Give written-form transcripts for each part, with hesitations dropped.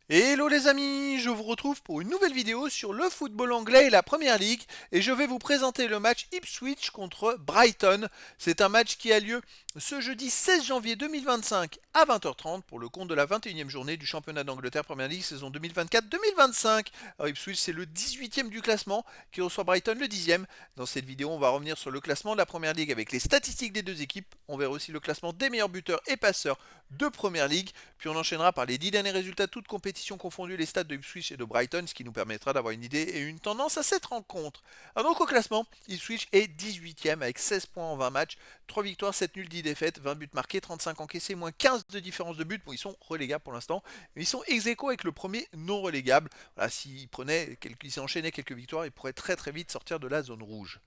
Hello les amis, je vous retrouve pour une nouvelle vidéo sur le football anglais et la Première Ligue et je vais vous présenter le match Ipswich contre Brighton. C'est un match qui a lieu ce jeudi 16 janvier 2025 à 20h30 pour le compte de la 21e journée du championnat d'Angleterre Première Ligue saison 2024-2025. Alors Ipswich c'est le 18e du classement qui reçoit Brighton le 10e. Dans cette vidéo on va revenir sur le classement de la Première Ligue avec les statistiques des deux équipes. On verra aussi le classement des meilleurs buteurs et passeurs de Première Ligue. Puis on enchaînera par les 10 derniers résultats toutes compétitions confondues, les stats de Ipswich et de Brighton, ce qui nous permettra d'avoir une idée et une tendance à cette rencontre. Alors donc au classement, Ipswich est 18e avec 16 points en 20 matchs, 3 victoires, 7 nuls, 10 défaites, 20 buts marqués, 35 encaissés, moins 15 de différence de but. Bon, ils sont relégables pour l'instant, mais ils sont ex aequo avec le premier non relégable. Voilà, s'ils enchaînaient quelques victoires, ils pourraient très vite sortir de la zone rouge.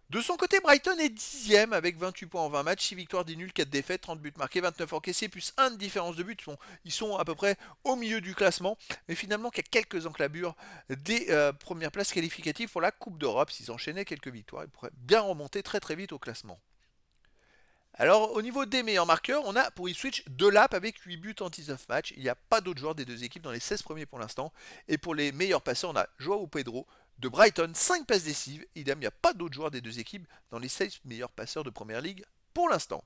De son côté, Brighton est 10e avec 28 points en 20 matchs, 6 victoires, 10 nuls, 4 défaites, 30 buts marqués, 29 encaissés, plus 1 de différence de but. Ils sont à peu près au milieu du classement, mais finalement qu'il y a quelques enclabures des premières places qualificatives pour la Coupe d'Europe. S'ils enchaînaient quelques victoires, ils pourraient bien remonter très vite au classement. Alors au niveau des meilleurs marqueurs, on a pour Ipswich Delap avec 8 buts en 19 matchs. Il n'y a pas d'autres joueurs des deux équipes dans les 16 premiers pour l'instant. Et pour les meilleurs passeurs, on a Joao Pedro de Brighton, 5 passes décisives. Idem, il n'y a pas d'autres joueurs des deux équipes dans les 16 meilleurs passeurs de Première Ligue pour l'instant.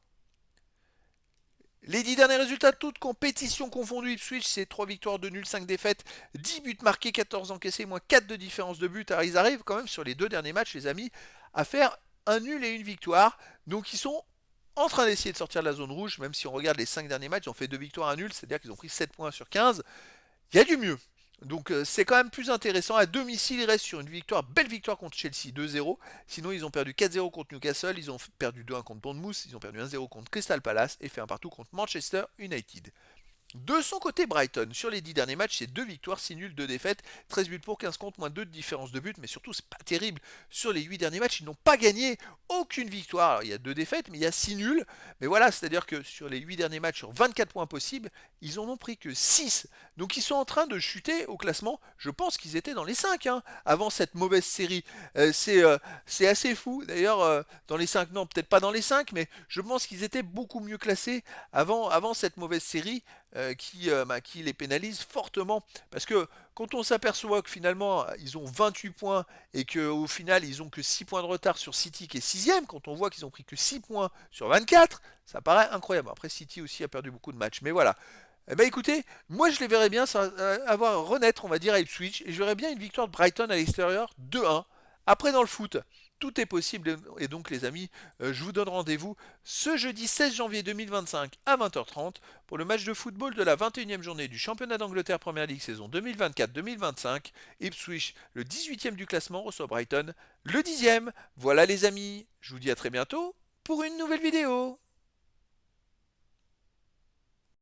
Les 10 derniers résultats, toutes compétitions confondues, Ipswich, c'est 3 victoires, 2 nuls, 5 défaites, 10 buts marqués, 14 encaissés, moins 4 de différence de but. Alors ils arrivent quand même sur les deux derniers matchs, les amis, à faire un nul et une victoire. Donc ils sont en train d'essayer de sortir de la zone rouge, même si on regarde les 5 derniers matchs, ils ont fait 2 victoires, un nul, c'est-à-dire qu'ils ont pris 7 points sur 15. Il y a du mieux. Donc c'est quand même plus intéressant. À domicile, ils restent sur une victoire, belle victoire contre Chelsea 2-0. Sinon, ils ont perdu 4-0 contre Newcastle, ils ont perdu 2-1 contre Bournemouth, ils ont perdu 1-0 contre Crystal Palace et fait un partout contre Manchester United. De son côté, Brighton, sur les 10 derniers matchs, c'est 2 victoires, 6 nuls, 2 défaites, 13 buts pour, 15 contre, moins 2 de différence de but, mais surtout, c'est pas terrible. Sur les 8 derniers matchs, ils n'ont pas gagné aucune victoire. Alors, il y a 2 défaites, mais il y a 6 nuls. Mais voilà, c'est-à-dire que sur les 8 derniers matchs, sur 24 points possibles, ils en ont pris que 6. Donc, ils sont en train de chuter au classement. Je pense qu'ils étaient dans les 5 avant cette mauvaise série. C'est assez fou. D'ailleurs, dans les 5, non, peut-être pas dans les 5, mais je pense qu'ils étaient beaucoup mieux classés avant cette mauvaise série qui les pénalise fortement. Parce que quand on s'aperçoit que finalement ils ont 28 points et qu'au final ils ont que 6 points de retard sur City qui est 6ème, quand on voit qu'ils ont pris que 6 points sur 24, ça paraît incroyable. Après City aussi a perdu beaucoup de matchs. Mais voilà. Eh ben écoutez, moi je les verrais bien avoir renaître, on va dire, à Ipswich, et je verrais bien une victoire de Brighton à l'extérieur 2-1. Après dans le foot, tout est possible, et donc les amis, je vous donne rendez-vous ce jeudi 16 janvier 2025 à 20h30 pour le match de football de la 21e journée du championnat d'Angleterre Première Ligue saison 2024-2025. Ipswich, le 18e du classement, reçoit Brighton, le 10e. Voilà les amis, je vous dis à très bientôt pour une nouvelle vidéo.